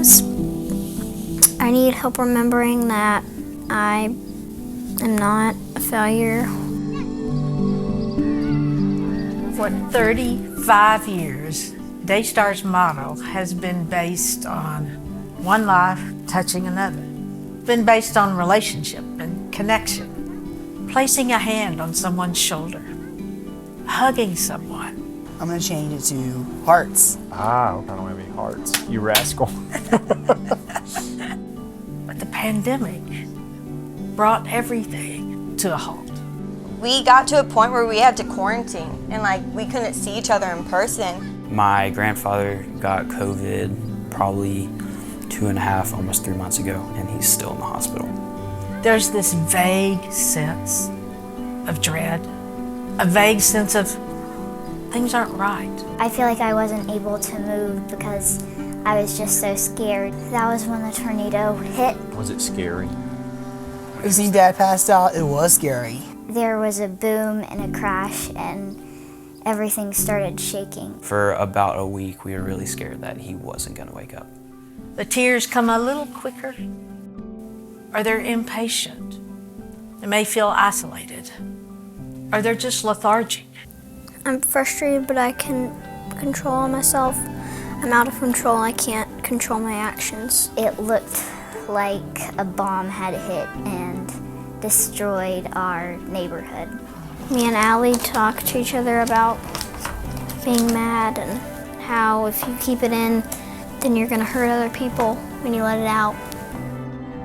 sometimes. I need help remembering that I am not a failure. For 35 years, Daystar's motto has been based on one life touching another. It's been based on relationship and connection, placing a hand on someone's shoulder, hugging someone. I'm gonna change it to hearts. Ah, I don't have any hearts. You rascal. But the pandemic brought everything to a halt. We got to a point where we had to quarantine and we couldn't see each other in person. My grandfather got COVID probably 2.5, almost 3 months ago, and he's still in the hospital. There's this vague sense of dread, a vague sense of things aren't right. I feel like I wasn't able to move because I was just so scared. That was when the tornado hit. Was it scary? You see Dad passed out, it was scary. There was a boom and a crash and everything started shaking. For about a week, we were really scared that he wasn't gonna wake up. The tears come a little quicker, or they're impatient. They may feel isolated, or they're just lethargic. I'm frustrated, but I can control myself. I'm out of control. I can't control my actions. It looked like a bomb had hit and destroyed our neighborhood. Me and Allie talk to each other about being mad and how if you keep it in, then you're gonna hurt other people when you let it out.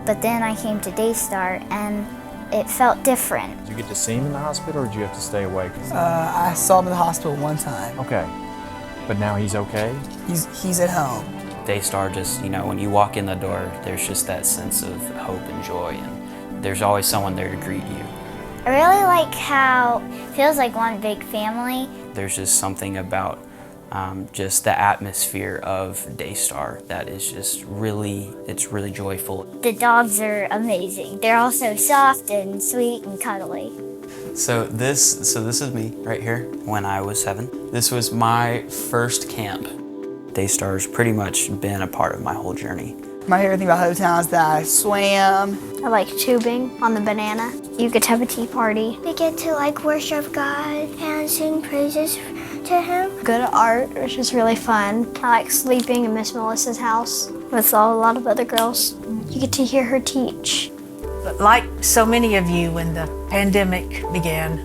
But then I came to Daystar and it felt different. Did you get to see him in the hospital, or did you have to stay away? I saw him in the hospital one time. Okay, but now he's okay? He's at home. Daystar just, when you walk in the door, there's just that sense of hope and joy, and there's always someone there to greet you. I really like how it feels like one big family. There's just something about just the atmosphere of Daystar that is just it's really joyful. The dogs are amazing. They're all so soft and sweet and cuddly. So this is me right here when I was 7. This was my first camp. Daystar's pretty much been a part of my whole journey. My favorite thing about Hopetown is that I swam. I like tubing on the banana. You get to have a tea party. We get to worship God and sing praises to Him. Go to art, which is really fun. I like sleeping in Miss Melissa's house with a lot of other girls. You get to hear her teach. But like so many of you, when the pandemic began,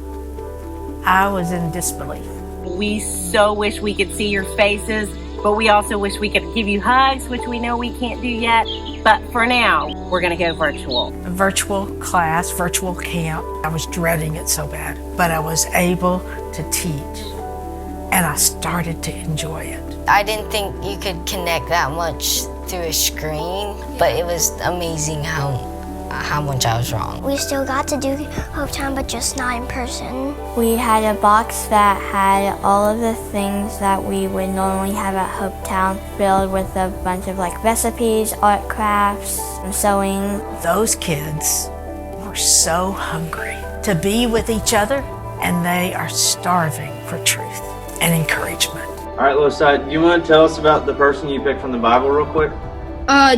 I was in disbelief. We so wish we could see your faces, but we also wish we could give you hugs, which we know we can't do yet. But for now, we're gonna go virtual. A virtual class, virtual camp. I was dreading it so bad, but I was able to teach, and I started to enjoy it. I didn't think you could connect that much through a screen, but it was amazing how much I was wrong. We still got to do Hopetown, but just not in person. We had a box that had all of the things that we would normally have at Hopetown, filled with a bunch of recipes, art crafts, and sewing. Those kids were so hungry to be with each other, and they are starving for truth and encouragement. All right, Losai, do you want to tell us about the person you picked from the Bible real quick?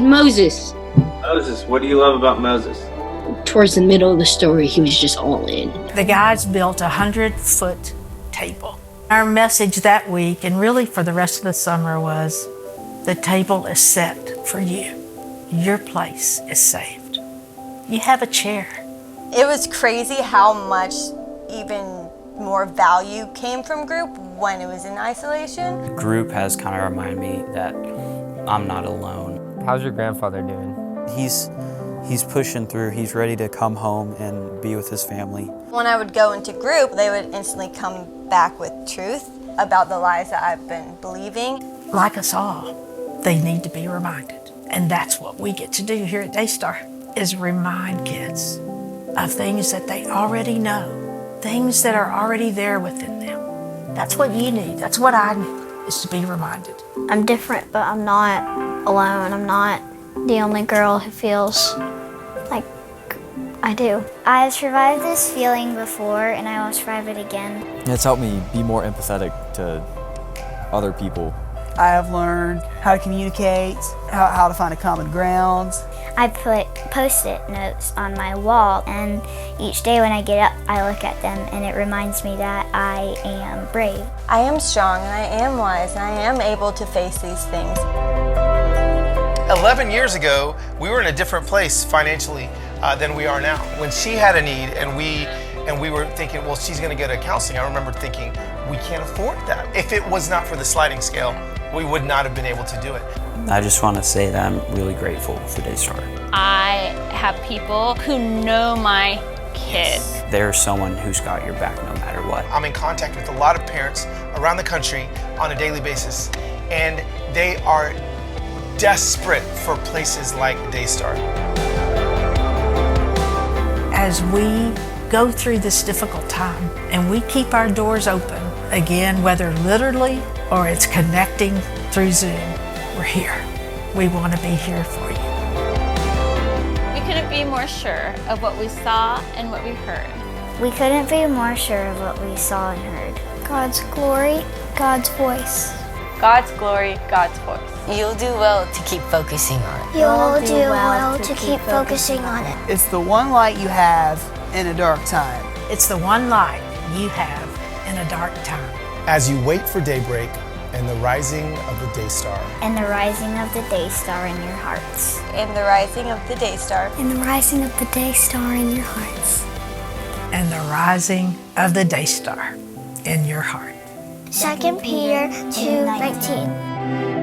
Moses. Moses, what do you love about Moses? Towards the middle of the story, he was just all in. The guys built a 100-foot table. Our message that week, and really for the rest of the summer, was the table is set for you. Your place is saved. You have a chair. It was crazy how much even more value came from group when it was in isolation. Group has kind of reminded me that I'm not alone. How's your grandfather doing? He's pushing through. He's ready to come home and be with his family. When I would go into group, they would instantly come back with truth about the lies that I've been believing. Like us all, they need to be reminded. And that's what we get to do here at Daystar, is remind kids of things that they already know, things that are already there within them. That's what you need. That's what I need, is to be reminded. I'm different, but I'm not alone. I'm not the only girl who feels like I do. I've survived this feeling before, and I will survive it again. It's helped me be more empathetic to other people I have learned how to communicate, how to find a common ground. I put Post-it notes on my wall, and each day when I get up, I look at them, and it reminds me that I am brave. I am strong, and I am wise, and I am able to face these things. 11 years ago, we were in a different place financially than we are now. When she had a need and we were thinking, well, she's gonna go to counseling, I remember thinking, we can't afford that. If it was not for the sliding scale, we would not have been able to do it. I just want to say that I'm really grateful for Daystar. I have people who know my kids. There's someone who's got your back no matter what. I'm in contact with a lot of parents around the country on a daily basis, and they are desperate for places like Daystar. As we go through this difficult time and we keep our doors open, again, whether literally or it's connecting through Zoom, we're here. We want to be here for you. We couldn't be more sure of what we saw and what we heard. We couldn't be more sure of what we saw and heard. God's glory, God's voice. God's glory, God's voice. You'll do well to keep focusing on it. You'll do well to keep focusing on it. It's the one light you have in a dark time. It's the one light you have in a dark time. As you wait for daybreak and the rising of the Daystar. And the rising of the Daystar in your hearts. In the rising of the Daystar. And the rising of the Daystar in your hearts. And the rising of the Daystar in your heart. 2 Peter 2:19.